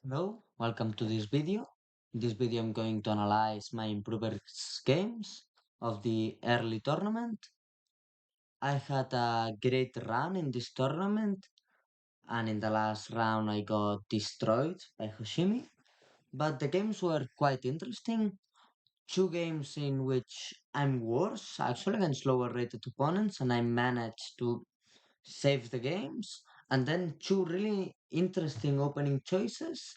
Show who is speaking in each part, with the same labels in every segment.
Speaker 1: Hello, welcome to this video. In this video, I'm going to analyze my improvers games of the early tournament. I had a great run in this tournament, and in the last round, I got destroyed by Hoshimi. But the games were quite interesting. Two games in which I'm worse, actually, against lower rated opponents, and I managed to save the games. And then two really interesting opening choices.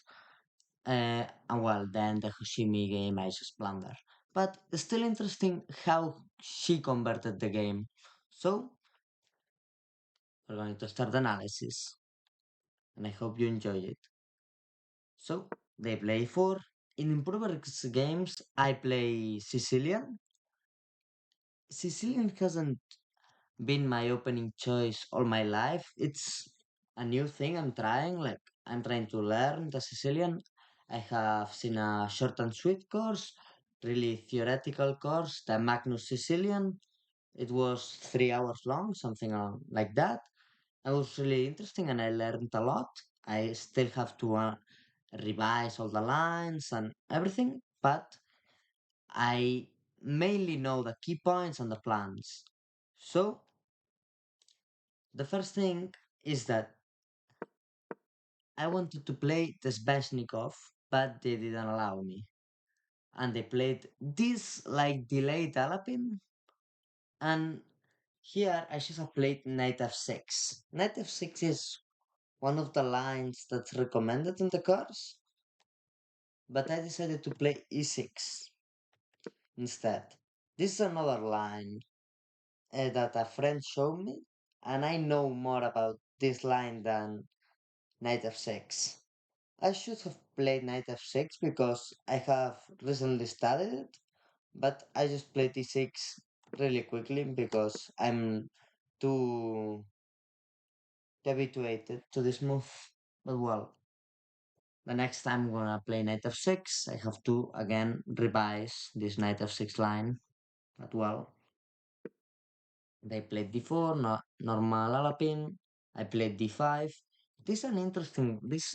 Speaker 1: And well, then the Hoshimi game I just blunder. But it's still interesting how she converted the game. So we're going to start the analysis, and I hope you enjoy it. So they play four. In Improvers games, I play Sicilian. Sicilian hasn't been my opening choice all my life. It's a new thing I'm trying. Like I'm trying to learn the Sicilian. I have seen a short and sweet course, really theoretical course, the Magnus Sicilian. It was 3 hours long, something like that. It was really interesting and I learned a lot. I still have to revise all the lines and everything, but I mainly know the key points and the plans. So the first thing is that I wanted to play the Sveshnikov, but they didn't allow me. And they played this like delayed Alapin. And here I should have played Knight f6. Knight f6 is one of the lines that's recommended in the course, but I decided to play e6 instead. This is another line that a friend showed me, and I know more about this line than Knight f6. I should have played knight f6 because I have recently studied it, but I just played e6 really quickly because I'm too habituated to this move. But well, the next time I'm gonna play knight f6, I have to again revise this knight f6 line. But well, they played d4, normal alapin. I played d5. This is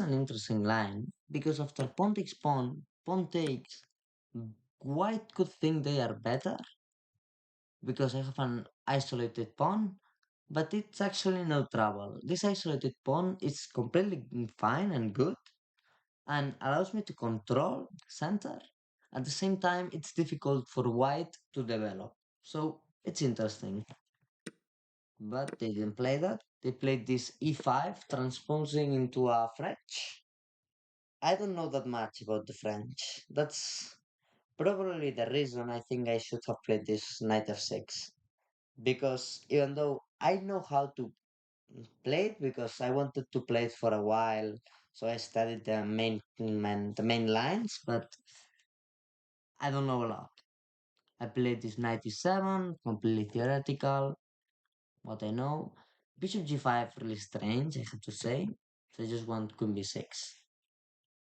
Speaker 1: an interesting line because after pawn takes pawn takes, white could think they are better because I have an isolated pawn, but it's actually no trouble. This isolated pawn is completely fine and good and allows me to control center. At the same time, it's difficult for white to develop. So it's interesting. But they didn't play that. They played this e5, transposing into a French. I don't know that much about the French. That's probably the reason I think I should have played this knight f6. Because even though I know how to play it, because I wanted to play it for a while, so I studied the main lines, but I don't know a lot. I played this 97, completely theoretical, what I know. Bishop g5 really strange, I have to say. So I just want queen b6.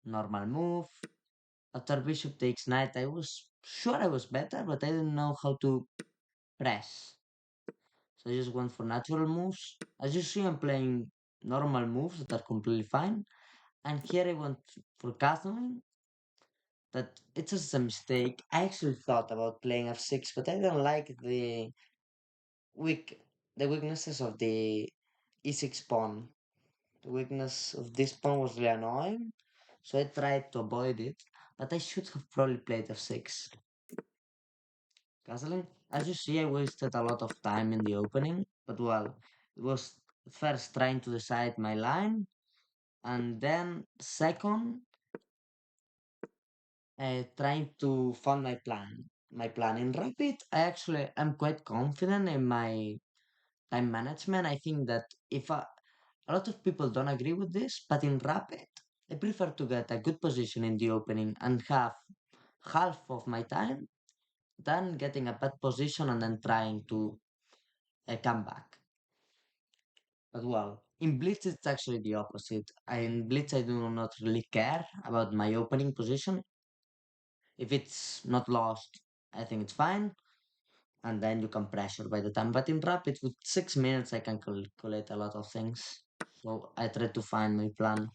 Speaker 1: Normal move. After bishop takes knight, I was sure I was better, but I didn't know how to press. So I just went for natural moves. As you see, I'm playing normal moves that are completely fine. And here I went for castling. That it's just a mistake. I actually thought about playing f6, but I don't like weak the weaknesses of the e6 pawn. The weakness of this pawn was really annoying, so I tried to avoid it, but I should have probably played f6. Castling, as you see, I wasted a lot of time in the opening, but well, it was first trying to decide my line, and then second, trying to find my plan. My plan in Rapid, I'm quite confident in my time management. I think that if a lot of people don't agree with this, but in Rapid, I prefer to get a good position in the opening and have half of my time than getting a bad position and then trying to come back. But well, in Blitz it's actually the opposite. In Blitz I do not really care about my opening position. If it's not lost, I think it's fine. And then you can pressure by the time. But in Rapid with 6 minutes I can calculate a lot of things. So I try to find my plan.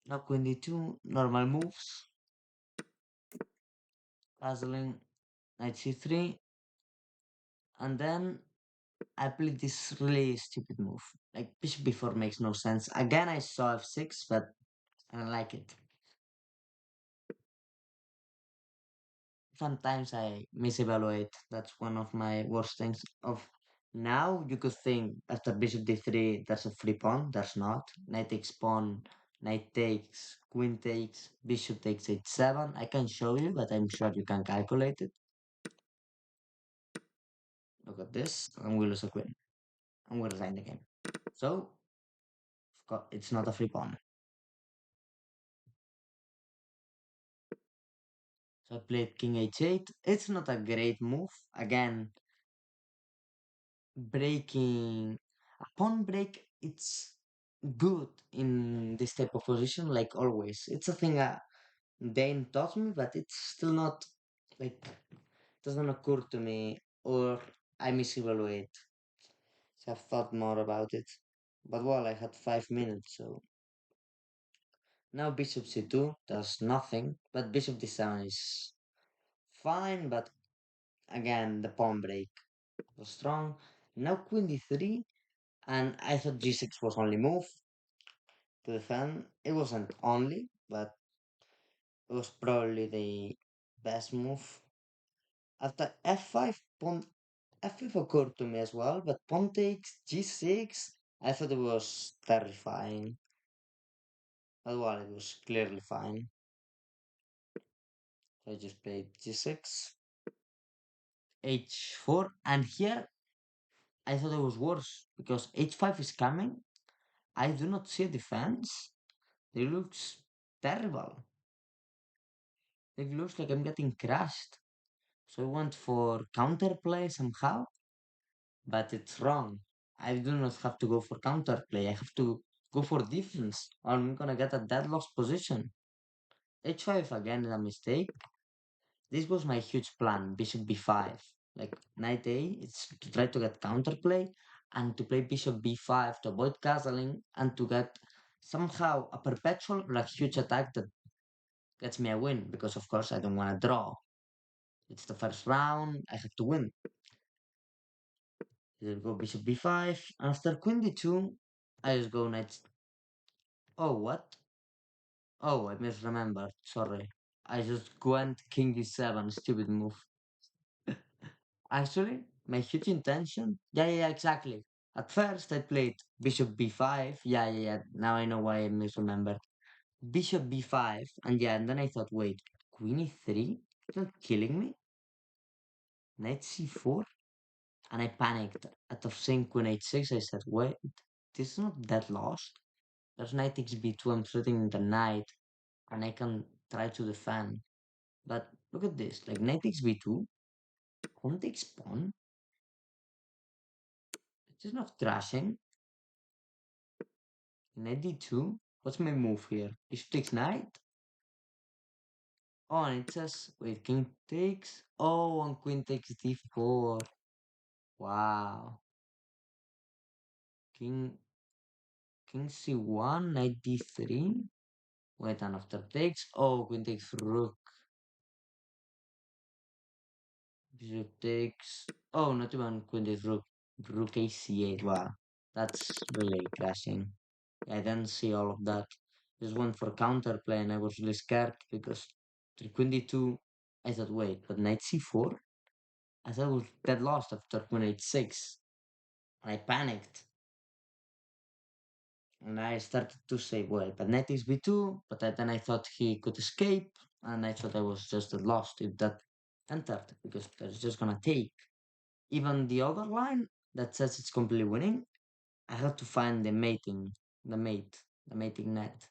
Speaker 1: Now queen d2, normal moves, puzzling, knight c3, and then I played this really stupid move. Like bishop b4 makes no sense. Again, I saw f6, but I don't like it. Sometimes I misevaluate. That's one of my worst things. Of now, you could think after bishop d3, there's a free pawn. There's not. Knight takes pawn, knight takes, queen takes, bishop takes h7. I can show you, but I'm sure you can calculate it. Look at this, and we lose a queen. And we resign the game. So, of course, it's not a free pawn. So I played king h8. It's not a great move. Again, breaking a pawn break, it's good in this type of position, like always. It's a thing Dane taught me, but it's still not like doesn't occur to me or I misevaluate. So I've thought more about it. But well, I had 5 minutes, so now bishop c2 does nothing, but bishop d7 is fine, but again the pawn break was strong. Now queen d3, and I thought g6 was only move to defend. It wasn't only, but it was probably the best move. After f5, pawn f5 occurred to me as well, but pawn takes g6. I thought it was terrifying, but well, it was clearly fine. So I just played g6, h4, and here I thought it was worse because h5 is coming. I do not see a defense. It looks terrible. It looks like I'm getting crushed. So I went for counterplay somehow, but it's wrong. I do not have to go for counterplay. I have to go for defense, or I'm gonna get a dead lost position. h5 again is a mistake. This was my huge plan, bishop b5. Like knight a, it's to try to get counterplay and to play bishop b5 to avoid castling and to get somehow a perpetual like huge attack that gets me a win because of course I don't want to draw. It's the first round, I have to win. Just go bishop b5. After queen d2, I just go knight. Oh, what? Oh, I misremembered. Sorry. I just went king d7. Stupid move. Actually, my huge intention. Yeah, yeah, yeah, exactly. At first, I played bishop b5. Yeah, yeah, yeah. Now I know why I misremembered. Bishop b5. And yeah, and then I thought, wait, queen e3? You're not killing me? Knight c4? And I panicked. At of seeing queen h6, I said, wait, this is not that lost. There's knight takes b2, I'm threatening the knight, and I can try to defend. But look at this, like knight takes b2, pawn takes pawn, it's just not crashing. Knight d2, what's my move here? Bishop takes knight? Oh, and it says, wait, king takes, oh, and queen takes d4. Wow. King, king c1, knight d3. Wait, and after takes, oh, queen takes rook. Bishop takes. Oh, not even queen takes rook. Rook ac8. Wow, that's really crashing. I didn't see all of that. Just went for counterplay and I was really scared because after queen d2, I thought, wait, but knight c4? I thought I was dead lost after queen h6. And I panicked. And I started to say, well, but knight takes b2, but then I thought he could escape. And I thought I was just dead lost if that entered because that's just gonna take. Even the other line that says it's completely winning, I have to find the mate, the mating net.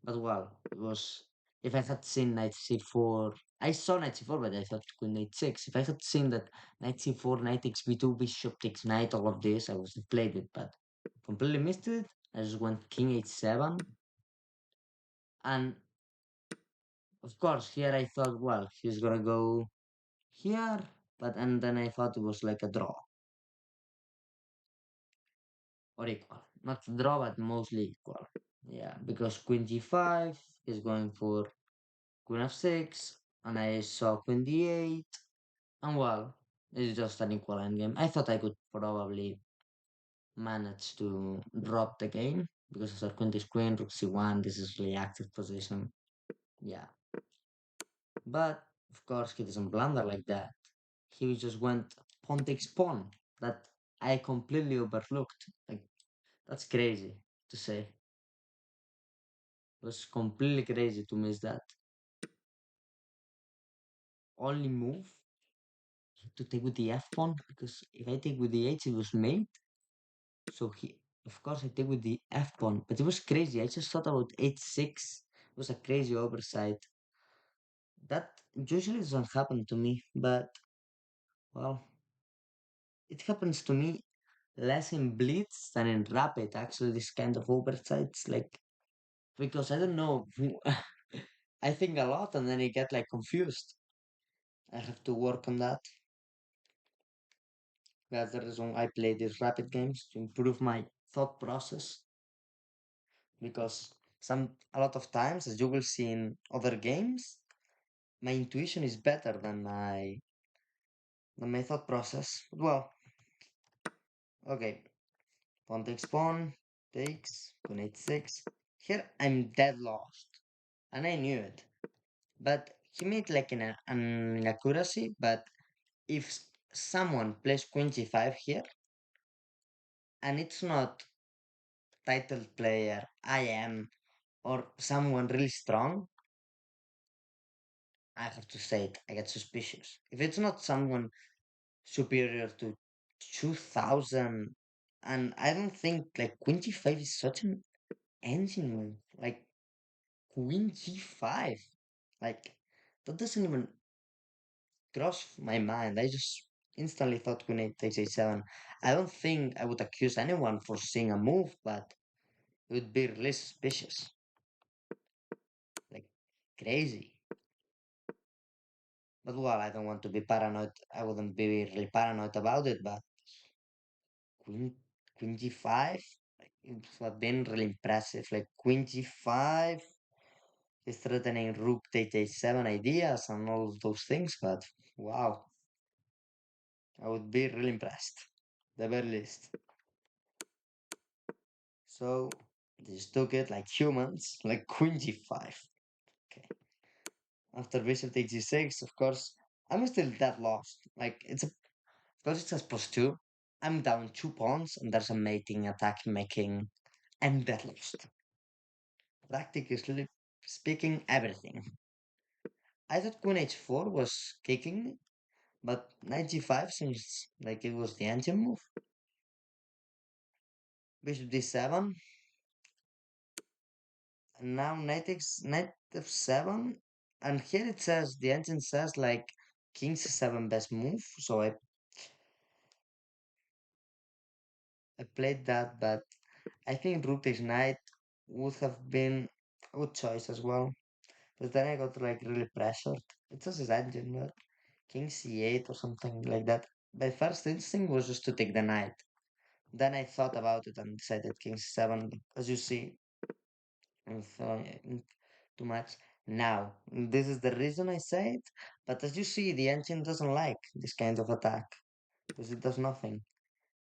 Speaker 1: But well, it was if I had seen knight c4, I saw knight c4, but I thought queen knight 6. If I had seen that knight c4, knight takes b2, bishop takes knight, all of this, I would have played it, but completely missed it. I just went king h7, and of course here I thought, well, he's gonna go here, but and then I thought it was like a draw. Or equal. Not draw, but mostly equal. Yeah. because queen g5 is going for queen f6, and I saw queen d8, and well, it's just an equal endgame. I thought I could probably manage to drop the game because after queen takes queen, rook c1, this is really active position. Yeah, but of course he doesn't blunder like that. He just went pawn takes pawn that I completely overlooked. Like that's crazy to say. It was completely crazy to miss that. Only move to take with the f pawn because if I take with the h, it was mate. So he, of course, I take with the f pawn. But it was crazy. I just thought about h6. It was a crazy oversight. That usually doesn't happen to me, but well, it happens to me less in blitz than in rapid. Actually, this kind of oversights, like because I don't know. I think a lot and then I get like confused. I have to work on that. That's the reason I play these rapid games to improve my thought process. Because a lot of times, as you will see in other games, my intuition is better than my thought process. But well, okay. Pawn takes pawn, takes, queen h6. Here I'm dead lost. And I knew it. But he made like an inaccuracy, but if someone plays queen g5 here, and it's not titled player, I am, or someone really strong, I have to say it, I get suspicious. If it's not someone superior to 2000, and I don't think like queen g5 is such an engine move. Like queen g5, like that doesn't even cross my mind. I just instantly thought queen 8 takes a7. I don't think I would accuse anyone for seeing a move, but it would be really suspicious. Like crazy. But well, I don't want to be paranoid. I wouldn't be really paranoid about it, but queen queen g5, like, it would have been really impressive. Like queen g5 is threatening rook takes a7 ideas and all of those things, but wow, I would be really impressed. The very least. So they just took it like humans, like queen g5. Okay. After bishop takes g6, of course, I'm still that lost. Like it's a because it says plus two. I'm down 2 pawns and there's a mating attack making. I'm dead lost. Practically speaking, everything. I thought queen h4 was kicking me, but knight g5 seems like it was the engine move. Bishop d7, and now knight f7, and here it says the engine says like king c7 best move. So I played that, but I think rook takes knight would have been a good choice as well. But then I got like really pressured. It was his engine, but king c8 or something like that. My first instinct was just to take the knight. Then I thought about it and decided king c7. As you see, I'm throwing too much. Now, this is the reason I say it. But as you see, the engine doesn't like this kind of attack because it does nothing.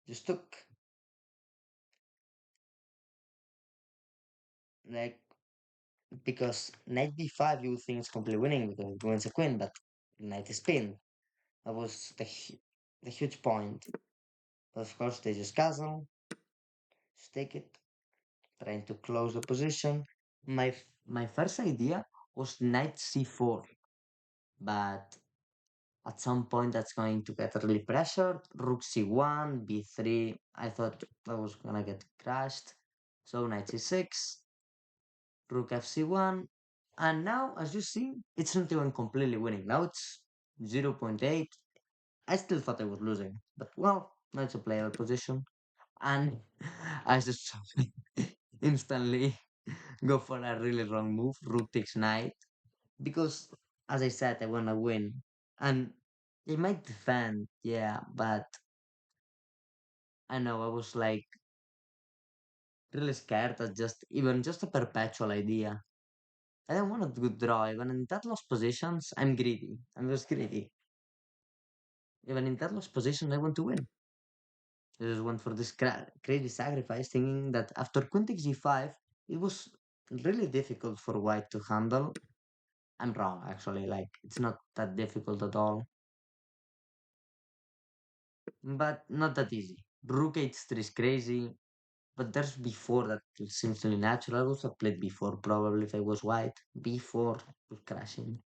Speaker 1: Just took like because knight b5 you would think it's completely winning because it wins a queen, but knight is pinned. That was the huge point. But of course, they just castle, just take it, trying to close the position. My first idea was knight c4, but at some point that's going to get really pressured. Rook c1, b3. I thought that was gonna get crashed. So knight c6, rook fc1, and now as you see, it's not even completely winning. Now it's 0.8. I still thought I was losing, but well, now it's a playable position, and I just instantly go for a really wrong move, rook takes knight, because as I said, I wanna win, and they might defend, yeah, but I know I was like really scared that just a perpetual idea. I don't want a good draw. Even in that lost positions, I'm greedy. I'm just greedy. Even in that lost position, I want to win. I just went for this crazy sacrifice, thinking that after queen takes g5, it was really difficult for white to handle. I'm wrong, actually. Like, it's not that difficult at all, but not that easy. Rook h3 is crazy, but there's before that seems to be natural. I would have played before, probably, if I was white. Before was crashing.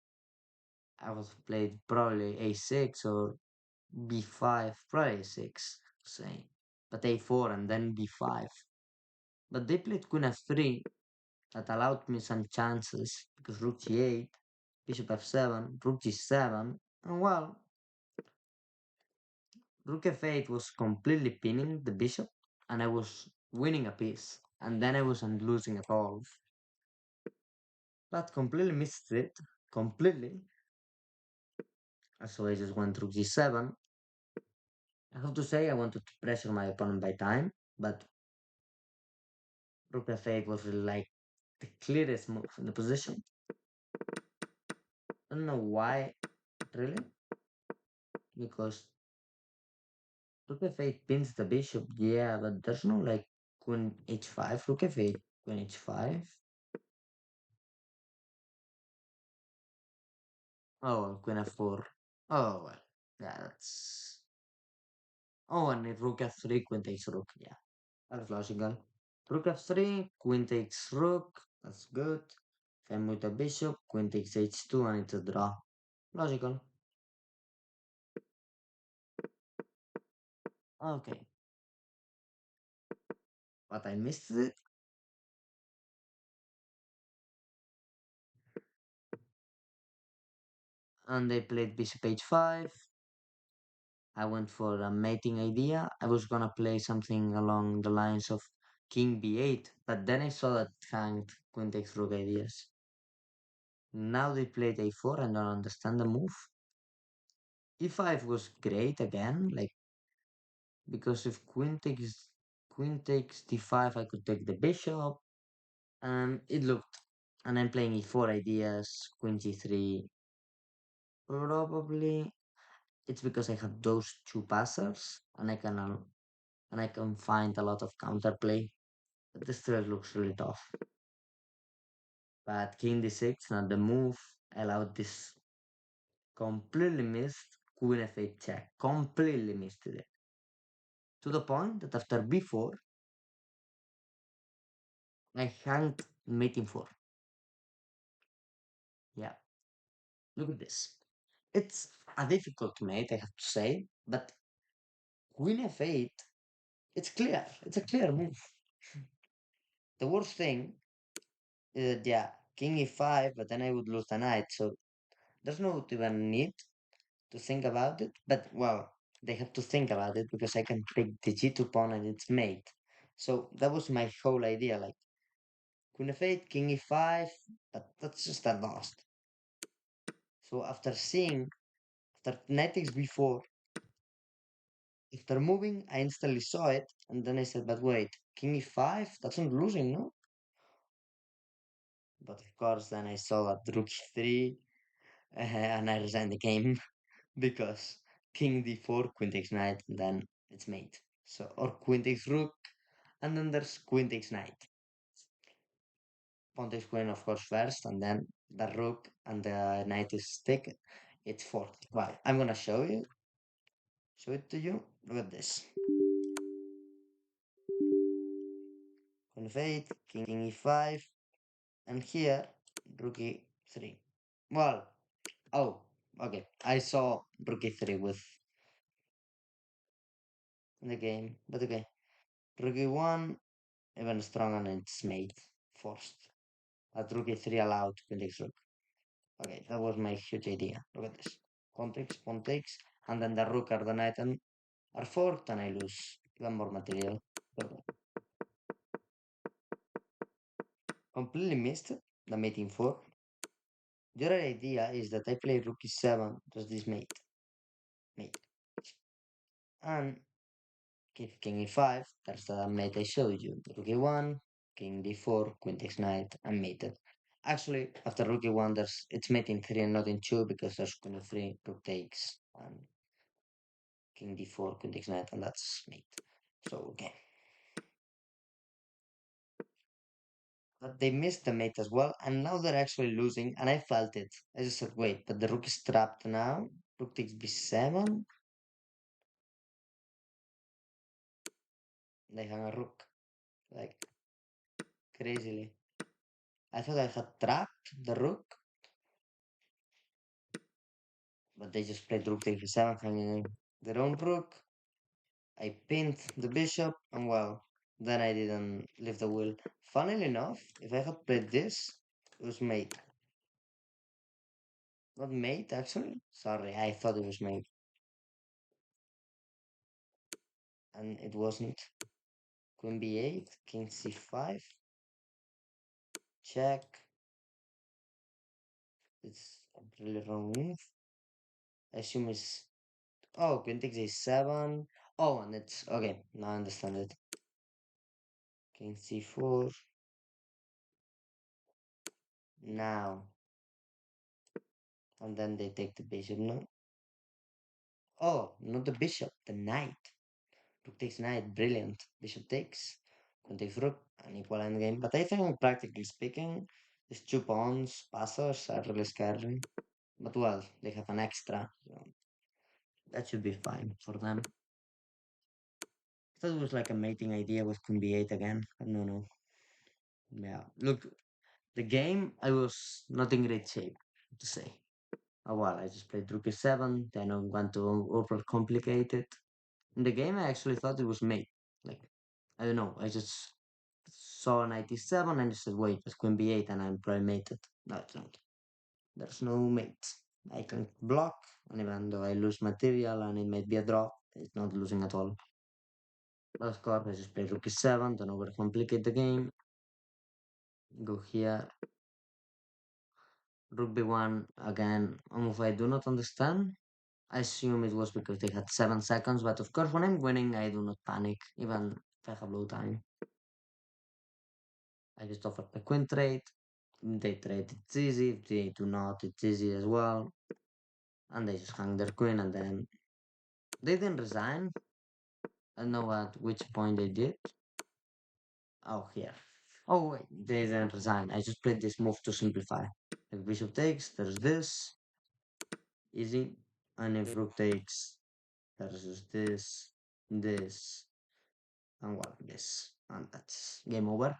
Speaker 1: I would have played probably a6 or b5, probably a6, say. But a4 and then b5. But they played queen f3, that allowed me some chances because rook g8, bishop f7, rook g7, and well, rook f8 was completely pinning the bishop, and I was winning a piece, and then I wasn't losing at all. But completely missed it, completely. So I just went rook g7. I have to say I wanted to pressure my opponent by time, but rook f8 was really like the clearest move in the position. I don't know why, really, because rook f8 pins the bishop, yeah, but there's no like queen h5, rook f8, queen h5. Oh, well, queen f4. Oh, well, yeah, that's. Oh, and if rook f3, queen takes rook, yeah, that's logical. Rook f3, queen takes rook, that's good. If I move the bishop, queen takes h2, and it's a draw. Logical. Okay, but I missed it, and they played bishop h5. I went for a mating idea. I was gonna play something along the lines of king b8, but then I saw that hanged queen takes rook ideas. Now they played a4 and don't understand the move. e5 was great again, like because if queen takes d5, I could take the bishop. It looked, and I'm playing e4 ideas, queen g3. Probably it's because I have those two passers, and I can find a lot of counterplay. But this thread looks really tough. But king d6, not the move, allowed this completely missed queen f8 check. Completely missed it. To the point that after b4, I hanged mating 4. Yeah, look at this. It's a difficult mate, I have to say, but queen f8, it's clear. It's a clear move. The worst thing is that, yeah, king e5, but then I would lose the knight, so there's no even need to think about it. But well, they have to think about it because I can pick the g2 pawn and it's mate. So that was my whole idea, like queen f8, king e5, but that's just a lost. So after knight takes b4, after moving, I instantly saw it, and then I said, but wait, king e5, that's not losing, no? But of course, then I saw that rook e3, and I resigned the game because king d4, queen takes knight, and then it's mate. So, or queen takes rook, and then there's queen takes knight. Pawn takes queen, of course, first, and then the rook and the knight is taken. It's fourth. Well, I'm gonna show it to you. Look at this. Queen f8, king e5, and here rook e3. Well, oh, okay. I saw rook e3 with the game, but okay. Rook e1, even stronger, and it's mate forced. But rook e3 allowed queen takes rook. Okay, that was my huge idea. Look at this. Pawn takes, and then the rook or the knight and are forked, and I lose even more material. Okay. Completely missed the mating 4. The other idea is that I play rook e7, does this mate. And King e5, that's the mate I showed you. Rook e1, king d4, queen takes knight, and mated. Actually, after rook e1, it's mate in 3 and not in 2 because there's queen e3, rook takes, and king d4, queen takes knight, and that's mate. So, okay. But they missed the mate as well, and now they're actually losing, and I felt it. I just said, wait, but the rook is trapped now. Rook takes b7. They hang a rook, like, crazily. I thought I had trapped the rook, but they just played rook takes b7, hanging their own rook. I pinned the bishop, and well, then I didn't leave the wheel. Funnily enough, if I had played this, it was mate. Not mate, actually. Sorry, I thought it was mate. And it wasn't. Queen b8, king c5, check. It's a really wrong move. I assume it's... Oh, queen takes a7. Oh, and it's... Okay, now I understand it. King c4. Now. And then they take the bishop, no? Oh, not the bishop, the knight. Rook takes knight, brilliant. Bishop takes, queen takes rook, an equal endgame. But I think, practically speaking, these two pawns, passers, are really scary. But well, they have an extra, so that should be fine for them. I thought it was like a mating idea with queen b8 again, but no, no. Yeah, look, the game, I was not in great shape, to say. Oh, well, I just played rook e7, then I want to overcomplicate it. In the game, I actually thought it was mate. Like, I don't know, I just saw knight e7 and just said, wait, it's queen b8 and I'm probably mated. No, it's not. There's no mate. I can block, and even though I lose material and it might be a draw, it's not losing at all. Of course, I just play rook e7, don't overcomplicate the game. Go here. Rook b1 again, a move I do not understand. I assume it was because they had 7 seconds, but of course, when I'm winning, I do not panic, even if I have low time. I just offer a queen trade. They trade, it's easy. If they do not, it's easy as well. And they just hang their queen, and then they didn't resign. I don't know at which point they did. Oh, here. Oh, wait, they didn't resign. I just played this move to simplify. If bishop takes, there's this. Easy. And if rook takes, there's just this, and well, this. And that's game over.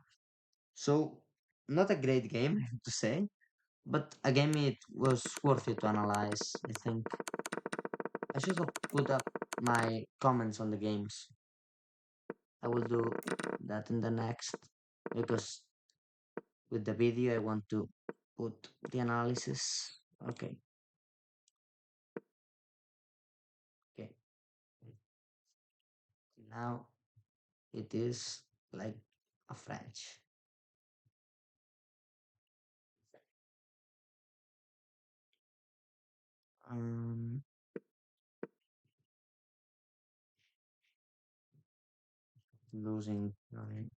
Speaker 1: So, not a great game, to say, but a game it was worth it to analyze, I think. I should have put up my comments on the games. I will do that in the next, because with the video I want to put the analysis. Okay, okay. Now it is like a French. Um, Losing, right?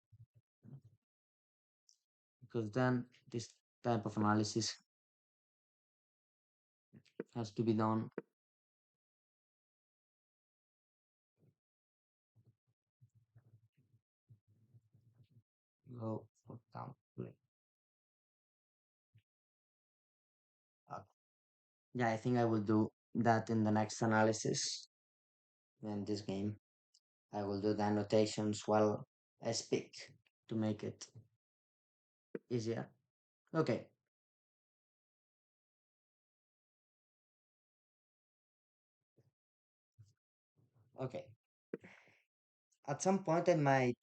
Speaker 1: Because then this type of analysis has to be done. Go for down play. Yeah, I think I will do that in the next analysis in this game. I will do the annotations while I speak to make it easier. Okay, okay. At some point, I might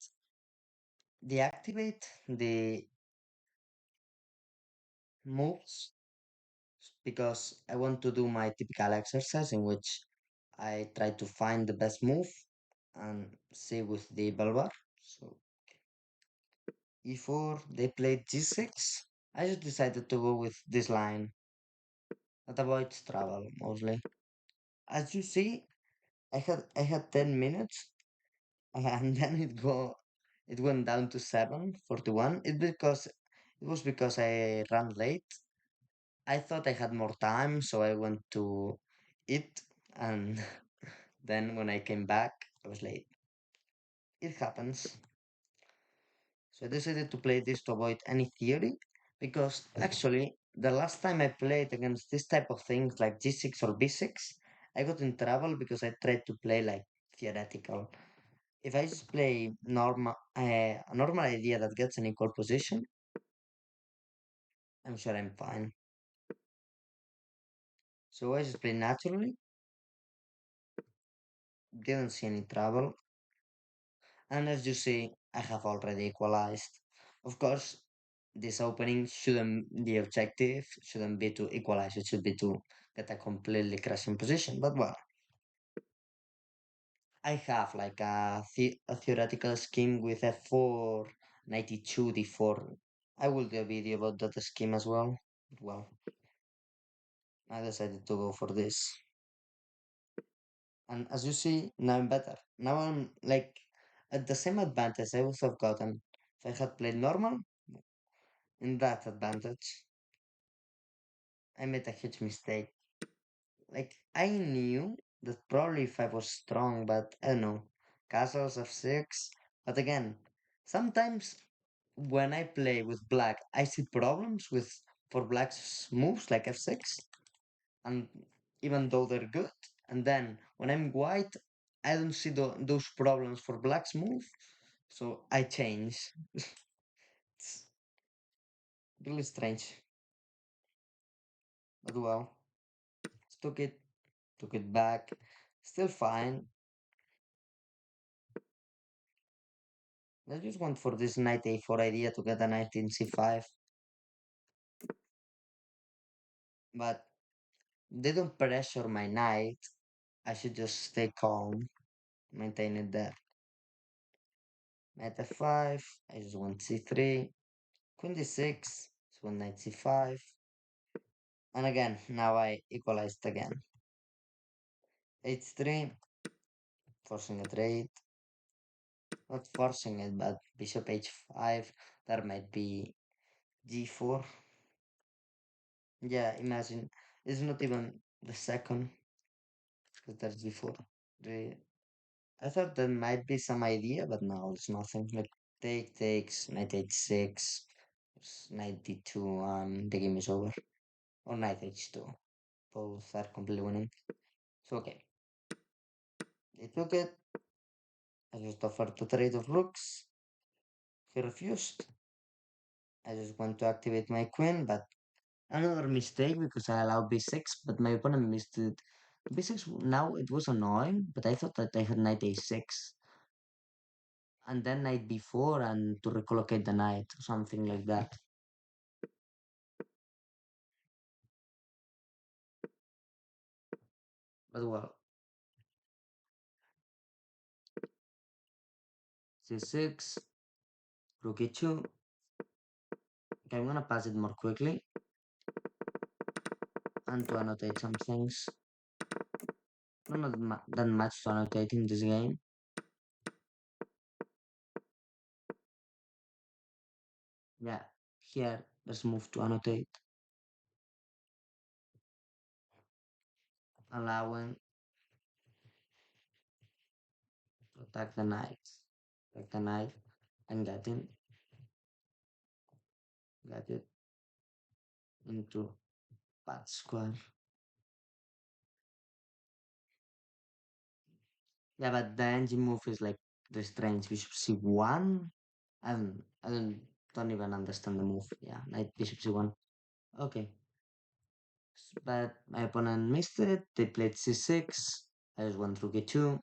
Speaker 1: deactivate the moves because I want to do my typical exercise in which I try to find the best move and see with the bell bar. So e4, they played g6. I just decided to go with this line that avoids trouble mostly. As you see, I had 10 minutes and then it went down to 7-41. It was because I ran late. I thought I had more time, so I went to eat, and then when I came back, I was late. It happens. So I decided to play this to avoid any theory, because actually, the last time I played against this type of things like G6 or B6, I got in trouble because I tried to play like theoretical. If I just play a normal idea that gets an equal position, I'm sure I'm fine. So I just play naturally, didn't see any trouble, and as you see, I have already equalized. Of course, this opening shouldn't, the objective shouldn't be to equalize, it should be to get a completely crashing position. But well, I have like a theoretical scheme with f4, 92, d4. I will do a video about that scheme as well. Well, I decided to go for this. And as you see, now I'm better. Now I'm like at the same advantage I would have gotten if I had played normal. In that advantage, I made a huge mistake. Like, I knew that probably if I was strong, but I don't know, castles f6. But again, sometimes when I play with black, I see problems with for black's moves like f6, and even though they're good, and then when I'm white, I don't see those problems for black's move, so I change. It's really strange, but well, took it, took it back, still fine. I just went for this knight a4 idea to get a knight in c5, but they don't pressure my knight. I should just stay calm, maintain it there. Knight f5, I just want c3, queen d6, so one knight c5, and again, now I equalized again. h3, forcing a trade, not forcing it, but bishop h5, there might be g4. Yeah, imagine, it's not even the second, because there's g4. The I thought there might be some idea, but no, it's nothing. Like take takes, knight h6, knight d2, and the game is over. Or knight h2. Both are completely winning. So okay, they took it. I just offered to trade of rooks. He refused. I just want to activate my queen, but another mistake because I allowed b6, but my opponent missed it. B6 now it was annoying, but I thought that I had knight a6 and then knight b4 and to recollocate the knight or something like that. But well, c6, rook e2. Okay, I'm gonna pass it more quickly and to annotate some things. Not that much to annotate in this game. Yeah, here, let's move to annotate. Allowing to attack the knight. Attack the knight and get it into path square. Yeah, but the engine move is like the strange bishop c1. I don't even understand the move. Yeah, knight bishop c1. Okay. But my opponent missed it. They played c6. I just went rook e2.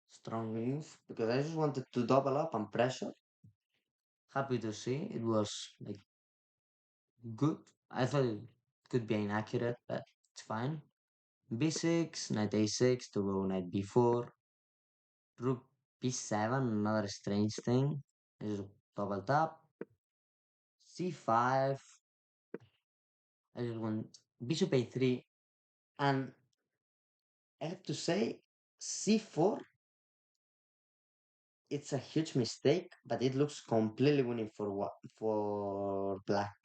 Speaker 1: Strong move because I just wanted to double up and pressure. Happy to see it was like good. I thought it could be inaccurate, but it's fine. b6, knight a6 to go knight b4, rook b7, another strange thing. I just double tap, c5. I just want bishop a3, and I have to say c4 it's a huge mistake, but it looks completely winning for what for black.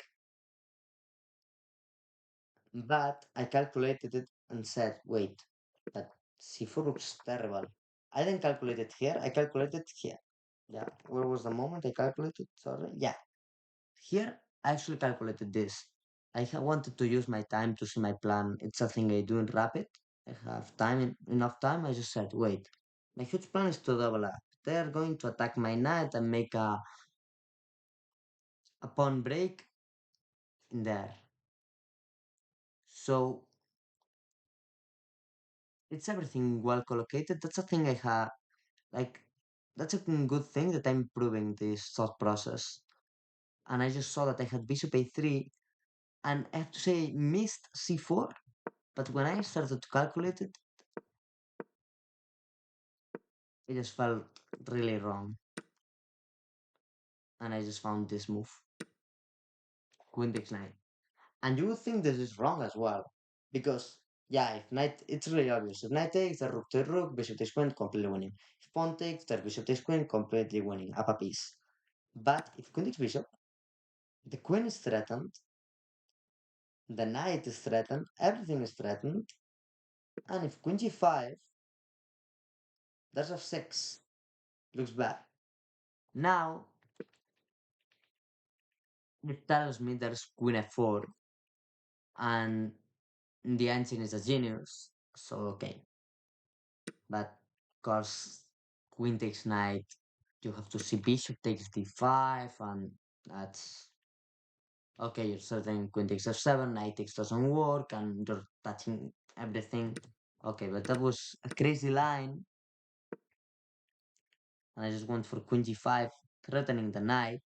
Speaker 1: But I calculated it and said, wait, but C4 looks terrible. I didn't calculate it here, I calculated here. Yeah, where was the moment I calculated? Sorry. Yeah, here I actually calculated this. Wanted to use my time to see my plan. It's a thing I do in rapid. I have enough time. I just said, wait, my huge plan is to double up. They are going to attack my knight and make a pawn break in there. So it's everything well collocated. That's a thing I have. Like, that's a good thing that I'm improving this thought process. And I just saw that I had bishop a3, and I have to say, missed c4. But when I started to calculate it, it just felt really wrong. And I just found this move, queen takes knight. And you would think this is wrong as well. Because, yeah, if knight, it's really obvious. If knight takes, the rook takes rook, bishop takes queen, completely winning. If pawn takes, the bishop takes queen, completely winning, up a piece. But if queen takes bishop, the queen is threatened, the knight is threatened, everything is threatened, and if queen g5, there's f6. Looks bad. Now, it tells me there's queen f4, and the engine is a genius, so okay. But of course, queen takes knight, you have to see bishop takes d5, and that's okay. You're certain queen takes f7, knight takes doesn't work, and you're touching everything. Okay, but that was a crazy line, and I just went for queen g5, threatening the knight.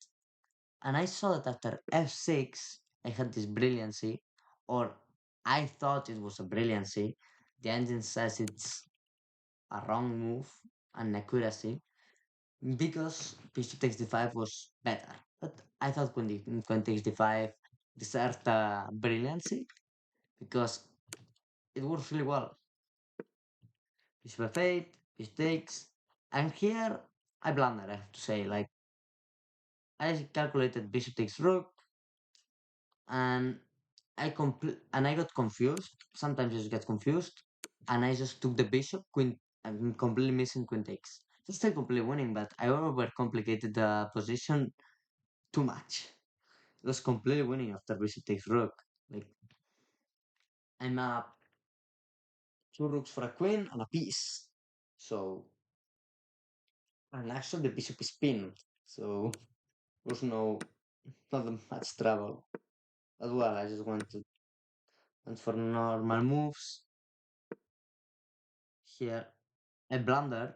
Speaker 1: And I saw that after f6, I had this brilliancy, or I thought it was a brilliancy. The engine says it's a wrong move, an accuracy, because bishop takes d5 was better. But I thought queen takes d5 deserved a brilliancy because it works really well. Bishop f8, bishop takes, and here I blunder, I have to say. Like, I calculated bishop takes rook, and I got confused. Sometimes I just get confused, and I just took the bishop, queen. I'm completely missing queen takes. It's still completely winning, but I overcomplicated the position too much. It was completely winning after bishop takes rook. Like, I'm up two rooks for a queen and a piece. So, and actually the bishop is pinned, so there's not that much trouble. As well, I just went for normal moves here. I blundered,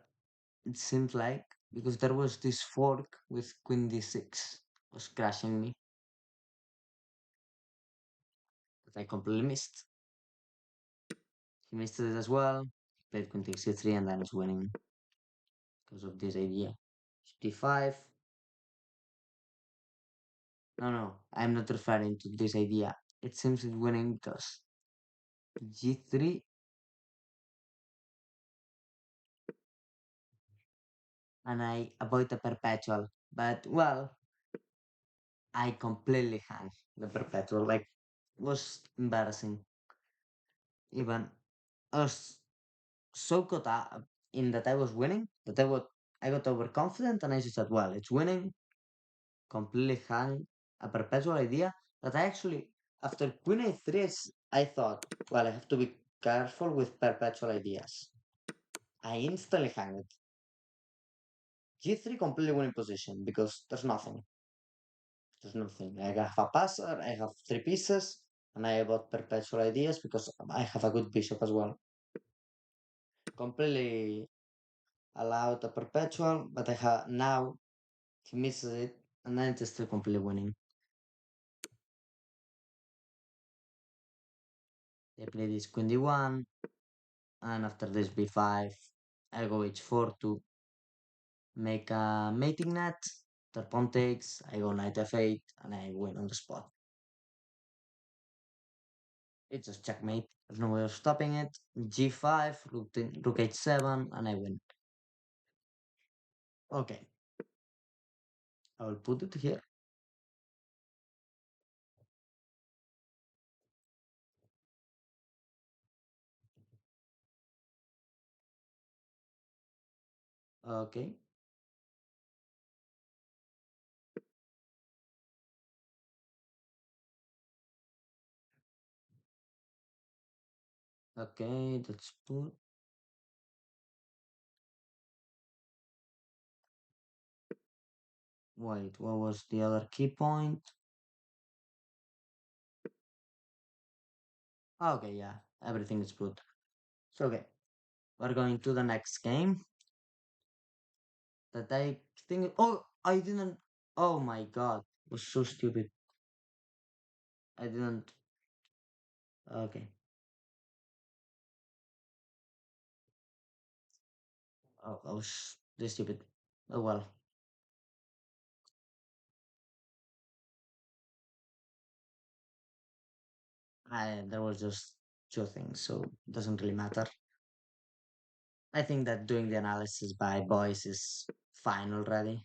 Speaker 1: it seemed like, because there was this fork with queen d6 was crashing me, but I completely missed. He missed it as well. Played queen takes c3, and I was winning because of this idea. d5. No, I'm not referring to this idea. It seems it's winning because g3, and I avoid the perpetual. But well, I completely hung the perpetual. Like, it was embarrassing. Even I was so caught up in that I was winning that I got overconfident, and I just said, well, it's winning. Completely hung a perpetual idea that I actually, after queen a3, I thought, well, I have to be careful with perpetual ideas. I instantly hung it. g3 completely winning position because there's nothing. There's nothing. I have a passer, I have three pieces, and I have perpetual ideas because I have a good bishop as well. Completely allowed a perpetual, but I have now he misses it, and then it's still completely winning. They play this queen d1, and after this b5, I go h4 to make a mating net. The pawn takes, I go knight f8, and I win on the spot. It's just checkmate. There's no way of stopping it. g5, rook h7, and I win. Okay, I will put it here. Okay, okay, that's put. Wait, what was the other key point? Okay, yeah, everything is put. So, okay, we're going to the next game that I think. Oh, I didn't. Oh my god, it was so stupid. I didn't. Okay, oh, I was this stupid. Oh well, there was just two things, so it doesn't really matter. I think that doing the analysis by voice is fine already.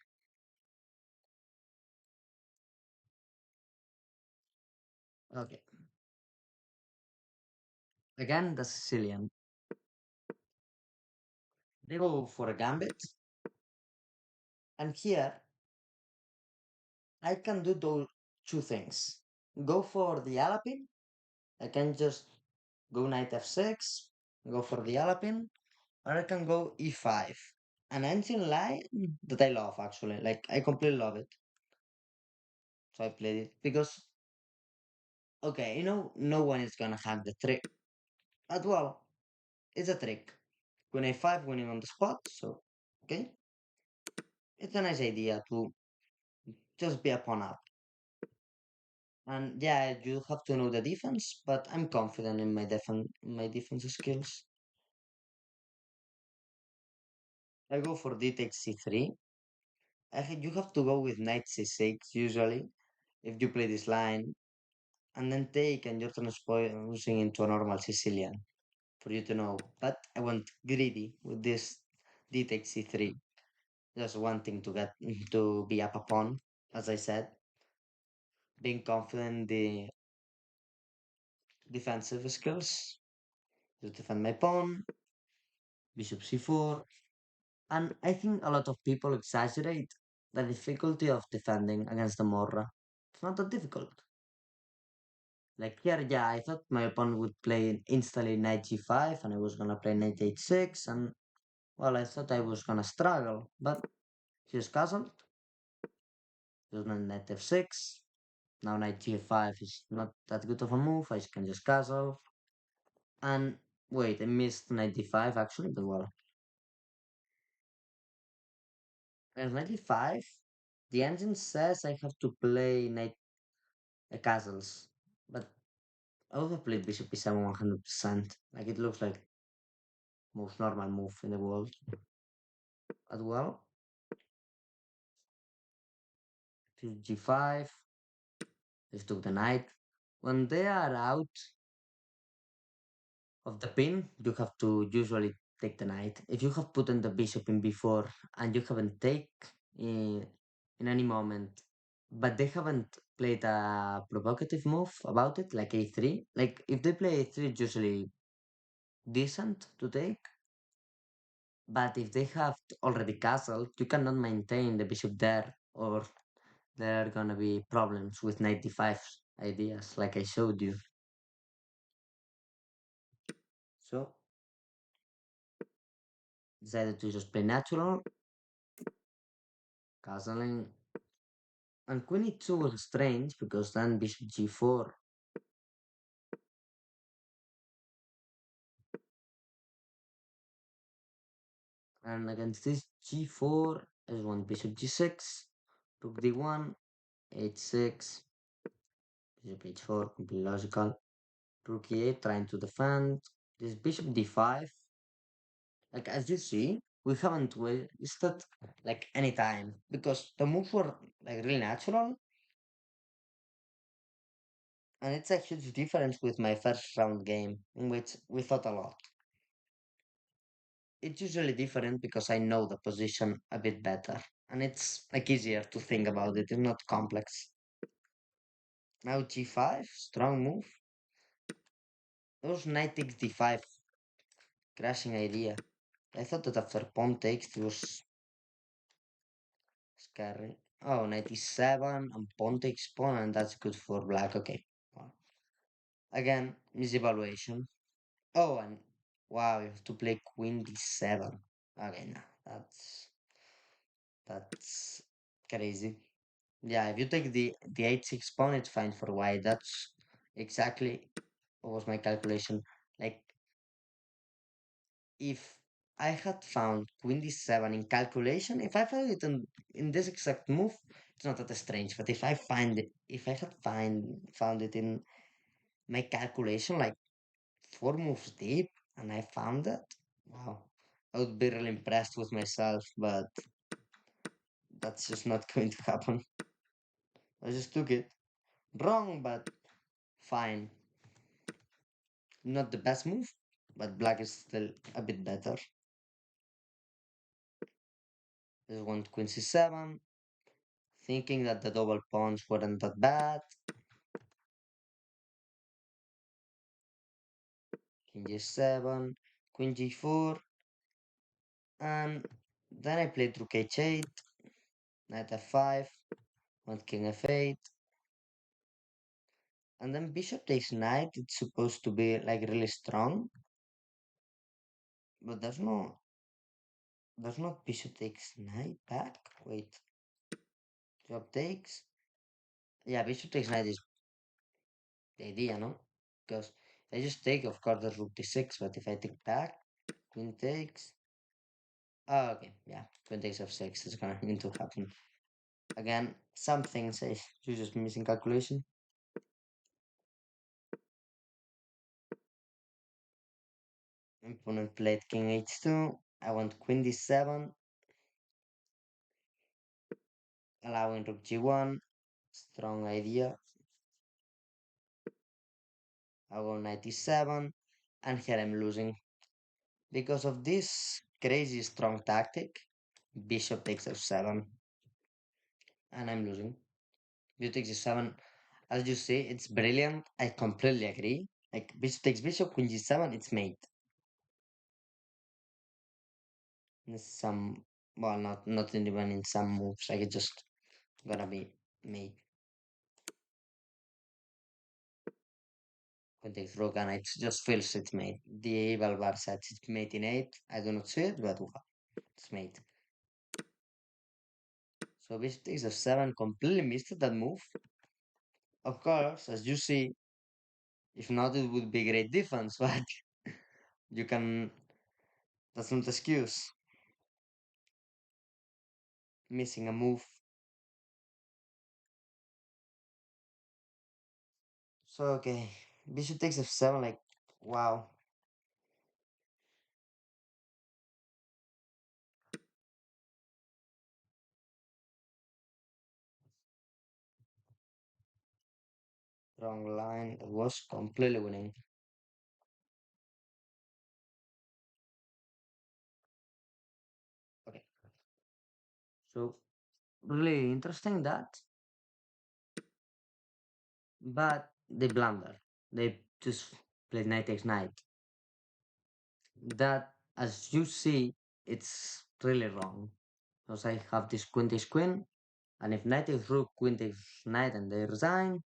Speaker 1: Okay, again, the Sicilian. They go for a gambit, and here I can do those two things. Go for the Alapin. I can just go knight f6, go for the Alapin, or I can go e5. An ancient line that I love actually. Like I completely love it. So I played it because okay, no one is gonna hack the trick. But well, it's a trick. Queen a5 winning on the spot, so okay. It's a nice idea to just be a pawn up. And yeah, you have to know the defense, but I'm confident in my defense skills. I go for d takes c3. You have to go with knight c6 usually if you play this line, and then take and you're transposing into a normal Sicilian for you to know. But I went greedy with this d takes c3, just wanting to get to be up a pawn, as I said, being confident in the defensive skills. Just defend my pawn, bishop c4, and I think a lot of people exaggerate the difficulty of defending against the Morra. It's not that difficult. Like here, yeah, I thought my opponent would play instantly knight g5 and I was gonna play knight h6 and well, I thought I was gonna struggle, but he just castled. Just knight f6. Now knight g5 is not that good of a move. I can just castle. And wait, I missed knight d5 actually, but well, and knight d5. The engine says I have to play knight castles, but I would have played bishop e7 100%. Like it looks like most normal move in the world as well. G5, just took the knight. When they are out of the pin, you have to usually take the knight. If you have put in the bishop in before and you haven't take in any moment, but they haven't played a provocative move about it, like a3. Like if they play a3, it's usually decent to take. But if they have already castled, you cannot maintain the bishop there, or there are gonna be problems with 95 ideas, like I showed you. So decided to just play natural, castling, and queen e2 was strange because then bishop g4, and against this g4 is one bishop g6, rook d1, h6, bishop h4, completely logical, rook e8 trying to defend, this bishop d5. Like as you see, we haven't wasted like any time because the moves were like really natural, and it's a huge difference with my first round game in which we thought a lot. it's usually different because I know the position a bit better. And it's like easier to think about it. It's not complex. Now g5, strong move. Those knight takes d5, crashing idea. I thought that after pawn takes it was scary. Oh, knight e7 and pawn takes pawn, and that's good for black. Okay. Well, again, misevaluation. Oh, and wow, you have to play queen d7. Okay, no, that's crazy. Yeah, if you take the h6 pawn, it's fine for white. That's exactly what was my calculation. Like if I had found queen d7 in calculation, if I found it in this exact move, it's not that strange. But if I find it, if I had found it in my calculation, like four moves deep, and I found it, wow, I would be really impressed with myself. But that's just not going to happen. I just took it wrong, but fine. Not the best move, but black is still a bit better. This one queen c7, thinking that the double pawns weren't that bad. King g7, queen g4, and then I played rook h8, knight f5, went king f8, and then bishop takes knight. It's supposed to be like really strong, but there's no bishop takes knight back. Wait, bishop takes. Yeah, bishop takes knight is the idea, no? Because I just take, of course, the rook d6, but if I take back, queen takes. Oh, okay, yeah, queen takes f6 is gonna need to happen. Again, some things you just missing calculation. Opponent played king h2. I want queen d7, allowing rook g1. Strong idea. I go knight e7, and here I'm losing. Because of this crazy strong tactic, bishop takes f7, and I'm losing. Bishop takes e7, as you see, it's brilliant. I completely agree. Like bishop takes bishop, queen g7, it's mate. In some, well, not even in some moves. Like it's just gonna be mate. Queen takes rook, and it just feels it's mate. The evil bar says it's mate in 8. I do not see it, but well, it's mate. So bishop takes f7, completely missed that move. Of course, as you see, if not, it would be great defense, but you can. That's not excuse. Missing a move. So okay, bishop takes f7. Like wow, wrong line. It was completely winning. Okay, so really interesting that, but they blunder. They just played knight takes knight. That, as you see, it's really wrong. Because I have this queen, and if knight takes rook, queen takes knight, and they resign.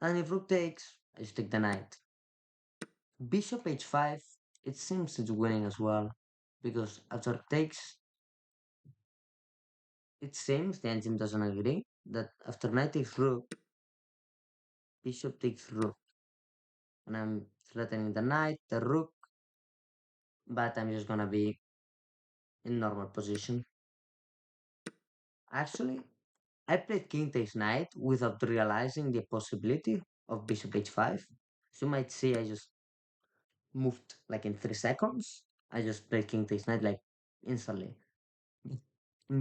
Speaker 1: And if rook takes, I just take the knight. Bishop h5, it seems it's winning as well. Because after takes, it seems the engine doesn't agree that after knight takes rook, bishop takes rook. And I'm threatening the knight, the rook, but I'm just gonna be in normal position. Actually, I played king takes knight without realizing the possibility of bishop h5. So you might see I just moved like in 3 seconds. I just played king takes knight like instantly.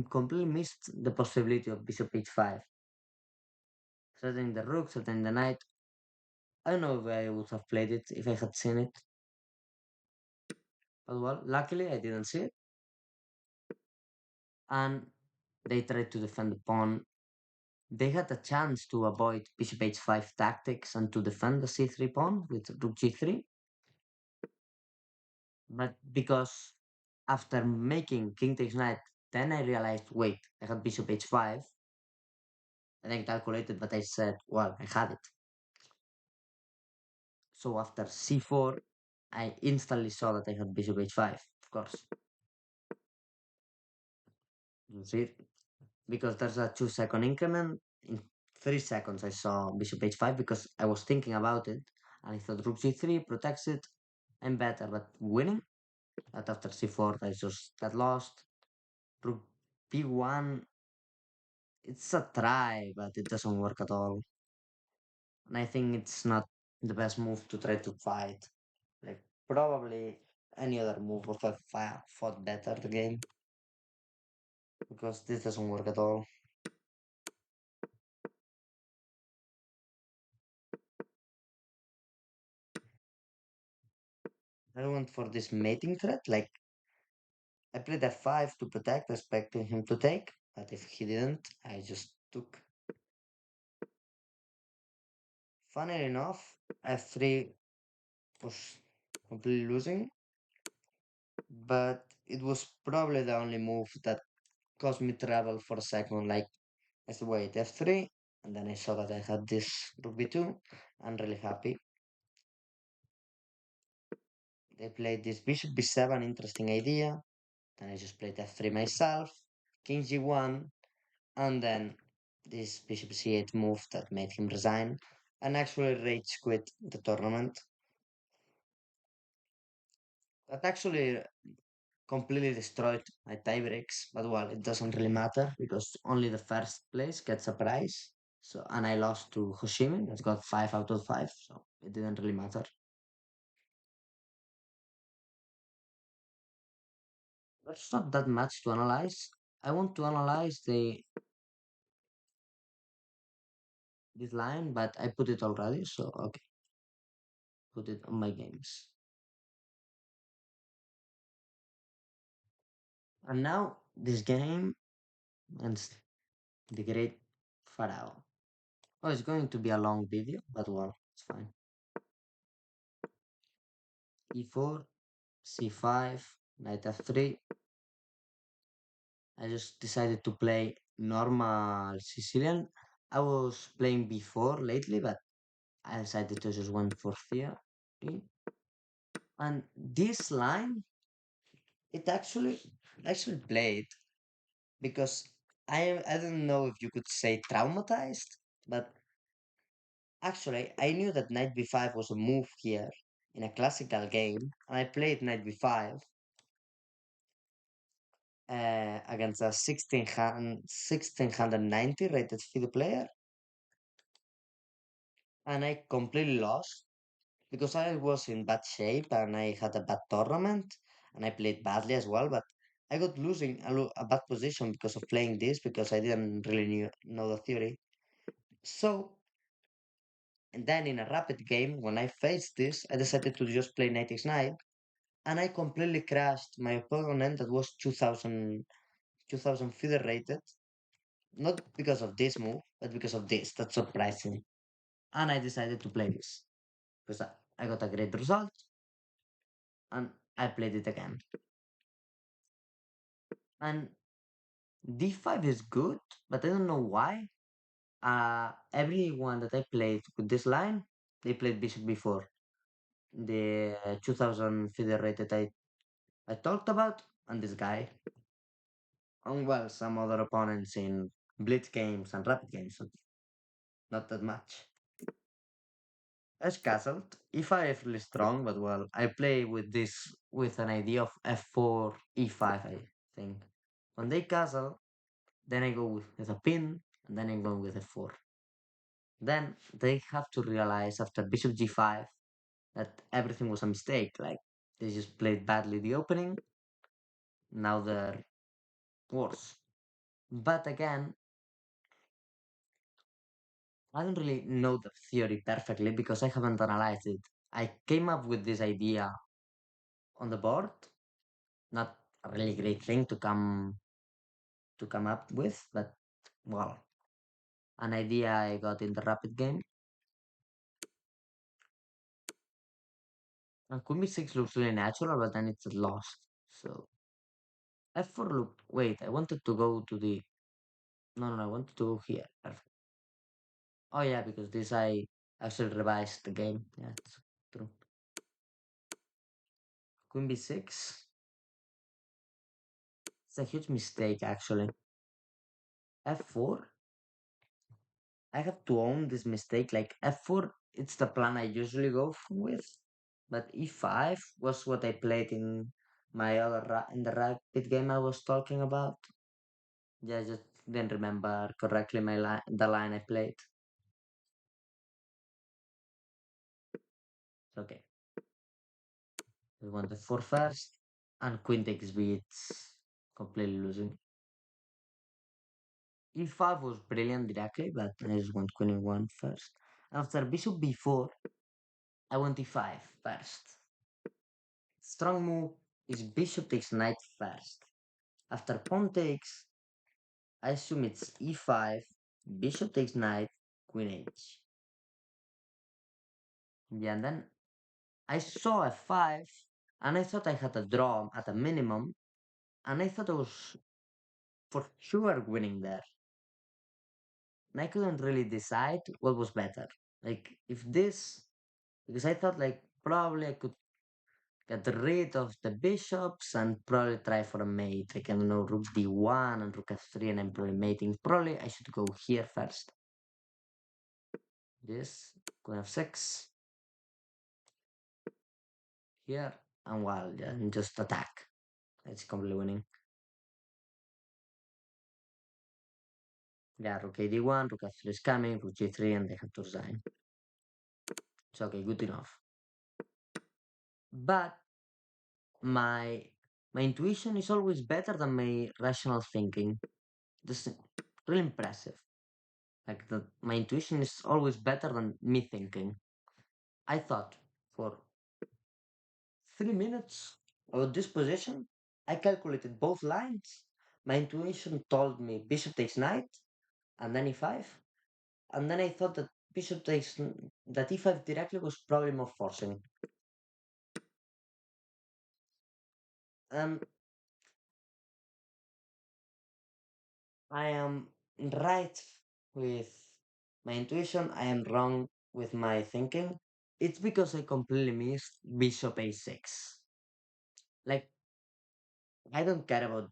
Speaker 1: Completely missed the possibility of bishop h5. Threatening the rook, threatening the knight. I don't know if I would have played it if I had seen it. But well, luckily I didn't see it, and they tried to defend the pawn. They had a chance to avoid bishop h5 tactics and to defend the c3 pawn with rook g3, but because after making king takes knight, then I realized, wait, I had bishop h5, and I calculated, but I said, well, I had it. So after c4, I instantly saw that I had bishop h5, of course. You see it? Because there's a 2 second increment. In 3 seconds, I saw bishop h5 because I was thinking about it, and I thought rook g3 protects it. I'm better, but winning. But after c4, I just got lost. Rook b1, it's a try, but it doesn't work at all. And I think it's not the best move to try to fight. Like, probably any other move would have fought better the game, because this doesn't work at all. I went for this mating threat. Like, I played f5 to protect, expecting him to take, but if he didn't, I just took. Funny enough, f3 was completely losing, but it was probably the only move that caused me trouble for a second. Like, I said, wait, f3, and then I saw that I had this rook b2. I'm really happy. They played this bishop b7, interesting idea. Then I just played f3 myself, king g1, and then this bishop c8 move that made him resign and actually rage quit the tournament. That actually completely destroyed my tiebreaks, but well, it doesn't really matter because only the first place gets a prize. So, and I lost to Hoshimi that got 5 out of 5, so it didn't really matter. There's not that much to analyze. I want to analyze the this line, but I put it already, so okay, put it on my games. And now this game and the great Pharaoh. Oh, it's going to be a long video, but well, it's fine. E4, C5, knight F3. I just decided to play normal Sicilian. I was playing B4 lately, but I decided to just went for theory. And this line, it actually played because I don't know if you could say traumatized, but actually I knew that knight b5 was a move here in a classical game, and I played knight b5 against a 1690 rated FIDE player, and I completely lost because I was in bad shape and I had a bad tournament and I played badly as well. But I got losing a bad position because of playing this because I didn't really know the theory. So, and then in a rapid game, when I faced this, I decided to just play knight x9 and I completely crashed my opponent that was 2000 FIDE rated. Not because of this move, but because of this. That surprised me. And I decided to play this because I got a great result and I played it again. And d5 is good, but I don't know why. Everyone that I played with this line, they played bishop before. The 2000 FIDE rated I talked about, and this guy, and well, some other opponents in blitz games and rapid games, so not that much. As castled, e5 is really strong, but well, I play with this with an idea of f4, e5, I think. When they castle, then I go with a pin, and then I go with f4. Then they have to realize after bishop g5 that everything was a mistake. Like, they just played badly the opening, now they're worse. But again, I don't really know the theory perfectly because I haven't analyzed it. I came up with this idea on the board, Not a really great thing to come up with, but well, an idea I got in the rapid game. And Queen B6 looks really natural, but then it's lost. So F4 look. Wait, I wanted to go to the. No, no, I wanted to go here. Perfect. Oh yeah, because this I actually revised the game. Yeah, it's true. Queen B6. It's a huge mistake actually. F4. I have to own this mistake. Like F4, it's the plan I usually go with, but E5 was what I played in my other in the rapid game I was talking about. Yeah, I just didn't remember correctly my line, the line I played. Okay, we want the 4 first, and Queen takes beats, completely losing. E5 was brilliant directly, but I just want Queen E1 first. After Bishop B4, I want E5 first. Strong move is Bishop takes Knight first. After pawn takes, I assume it's E5, Bishop takes Knight, Queen H. Yeah, and then I saw F5, and I thought I had a draw at a minimum, and I thought I was for sure winning there. And I couldn't really decide what was better. Like, if this, because I thought, like, probably I could get rid of the bishops and probably try for a mate. Like, I don't know, rook d1 and rook f3, and I'm probably mating. Probably I should go here first. This, queen f6, here, and well, yeah, and just attack. It's completely winning. Yeah, rook a d1, rook f3 is coming, rook g3, and they have to resign. It's okay, good enough. But my my intuition is always better than my rational thinking. This is really impressive. Like that, my intuition is always better than me thinking. I thought for 3 minutes about this position. I calculated both lines. My intuition told me bishop takes knight, and then e5. And then I thought that bishop takes that e5 directly was probably more forcing. Um, I am right with my intuition. I am wrong with my thinking. It's because I completely missed bishop a6. Like I don't care about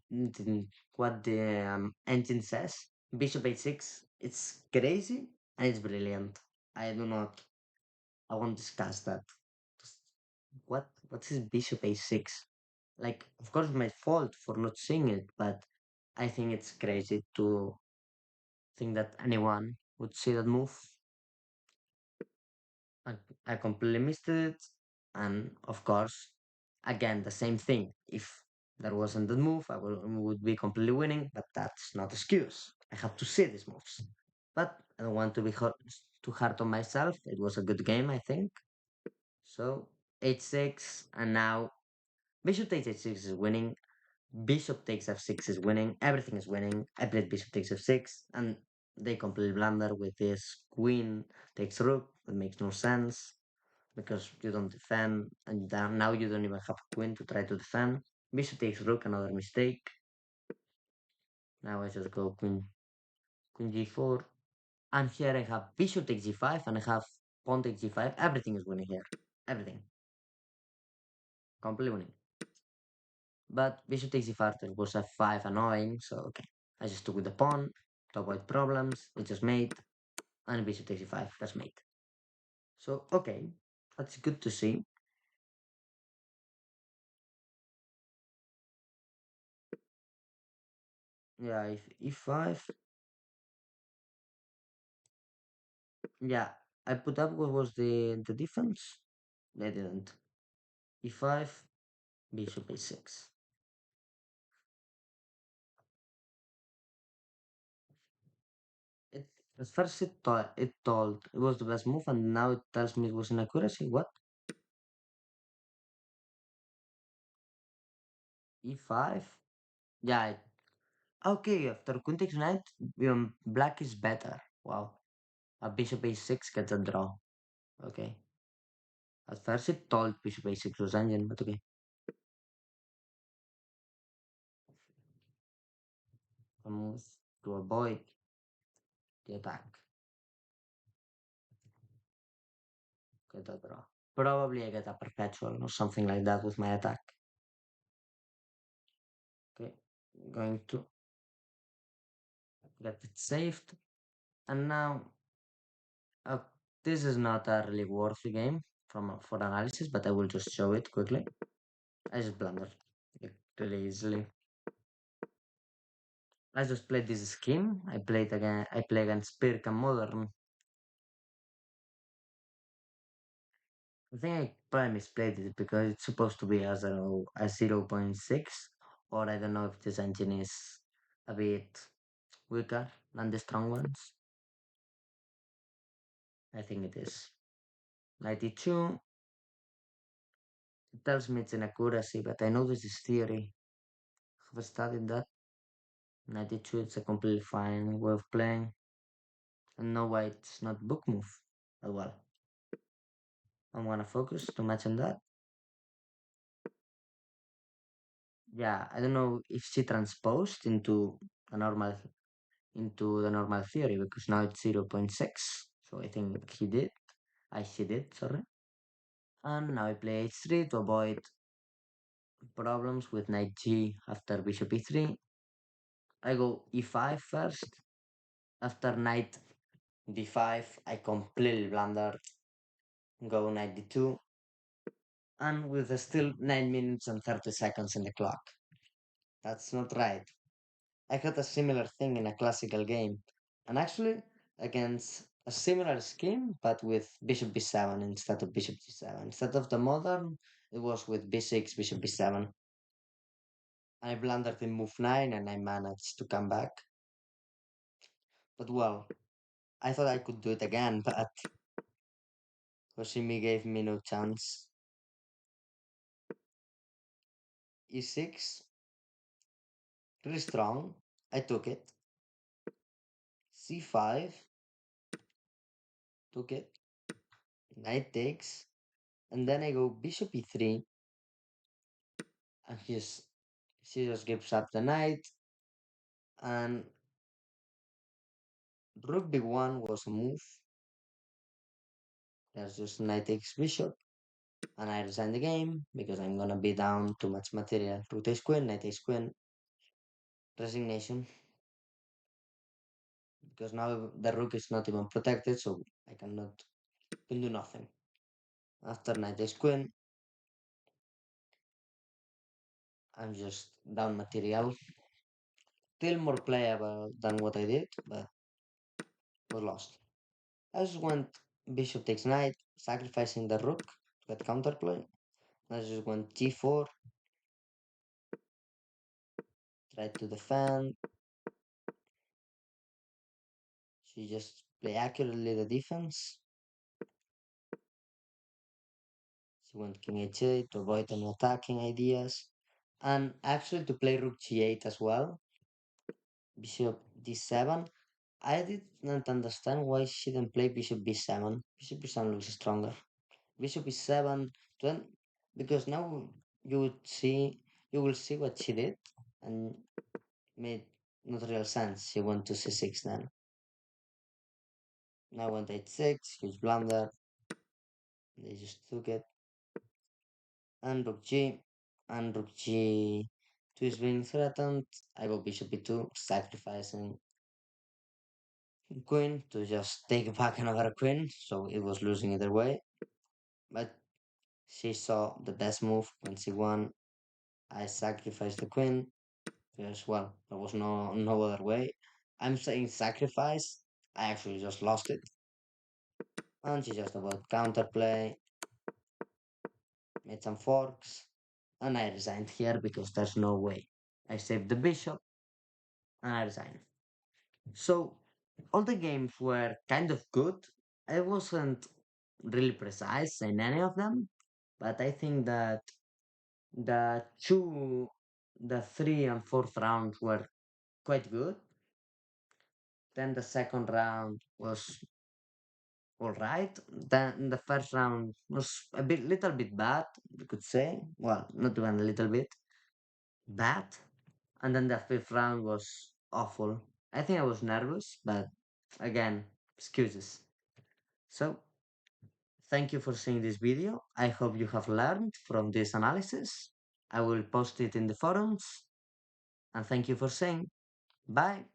Speaker 1: what the engine says. Bishop a6, it's crazy and it's brilliant. I do not. I won't discuss that. Just what is bishop a6? Like, of course, my fault for not seeing it, but I think it's crazy to think that anyone would see that move. I, I completely missed it. And of course, again, the same thing. If there wasn't that move, I would be completely winning, but that's not excuse. I have to see these moves. But I don't want to be too hard on myself. It was a good game, I think. So, h6, and now bishop takes h6 is winning. Bishop takes f6 is winning. Everything is winning. I played bishop takes f6, and they completely blunder with this queen takes rook. That makes no sense because you don't defend, and now you don't even have a queen to try to defend. Bishop takes rook, another mistake. Now I just go queen g4, and here I have bishop takes g5, and I have pawn takes g5. Everything is winning here. Everything, completely winning. But bishop takes g5 was f5 annoying, so okay. I just took with the pawn to avoid problems. We just mate, and bishop takes g5. That's mate. So okay, that's good to see. Yeah, if e5. Yeah, I put up what was the defense. They didn't. E5, bishop a6. It at first it told it was the best move, and now it tells me it was inaccuracy. What? e5. Yeah. Okay. After queen takes knight, black is better. Wow. A bishop a6 gets a draw. Okay. At first it told bishop a6 was engine, but okay. A move to avoid the attack. Get a draw. Probably I get a perpetual or something like that with my attack. Okay. Going to get it saved. And now uh, this is not a really worthy game for analysis, but I will just show it quickly. I just blundered like, really easily. I just played this scheme. I play against Pirk and Modern. I think I probably misplayed it because it's supposed to be a 0.6, or I don't know if this engine is a bit weaker than the strong ones. I think it is. 92. It tells me it's inaccuracy, but I know this is theory. Have I studied that? 92, it's a completely fine way of playing. And know why it's not book move as well. I'm gonna focus too much on that. Yeah, I don't know if she transposed into the normal theory because now it's 0.6. So I think he did. She did, sorry. And now I play h3 to avoid problems with knight g after bishop e3. I go e5 first. After knight d5, I completely blundered. Go knight d2. And with still 9 minutes and 30 seconds in the clock. That's not right. I had a similar thing in a classical game, and actually against a similar scheme, but with bishop b7 instead of bishop g7. Instead of the modern, it was with b6, bishop b7. I blundered in move 9 and I managed to come back. But well, I thought I could do it again, but Hoshimi gave me no chance. e6, really strong. I took it. c5, took it. Knight takes. And then I go bishop e3, and she just gives up the knight, and rook b1 was a move. There's just knight takes bishop, and I resign the game because I'm gonna be down too much material. Rook takes queen, knight takes queen, resignation. Because now the rook is not even protected, so I can do nothing. After knight takes queen, I'm just down material. Still more playable than what I did, but was lost. I just went bishop takes knight, sacrificing the rook to get counterplay. I just went g4, tried to defend. She just play accurately the defense. She went king h8 to avoid any attacking ideas. And actually to play rook g8 as well. Bishop d7. I didn't understand why she didn't play bishop b7. Bishop b7 looks stronger. Bishop e7, then because now you will see what she did and made not real sense. She went to c6 then. Now went h6, huge blunder. They just took it. And rook g, and rook g2 is being threatened. I go bishop e2, sacrificing queen to just take back another queen, so it was losing either way. But she saw the best move when c1. I sacrificed the queen because, well, there was no other way. I'm saying sacrifice. I actually just lost it. And she just about counterplay, made some forks, and I resigned here because there's no way. I saved the bishop and I resigned. So all the games were kind of good. I wasn't really precise in any of them, but I think that the two The three and fourth rounds were quite good. Then the second round was all right. Then the first round was a little bit bad, you could say. Well, not even a little bit bad. And then the fifth round was awful. I think I was nervous, but again, excuses. So, thank you for seeing this video. I hope you have learned from this analysis. I will post it in the forums. And thank you for saying bye.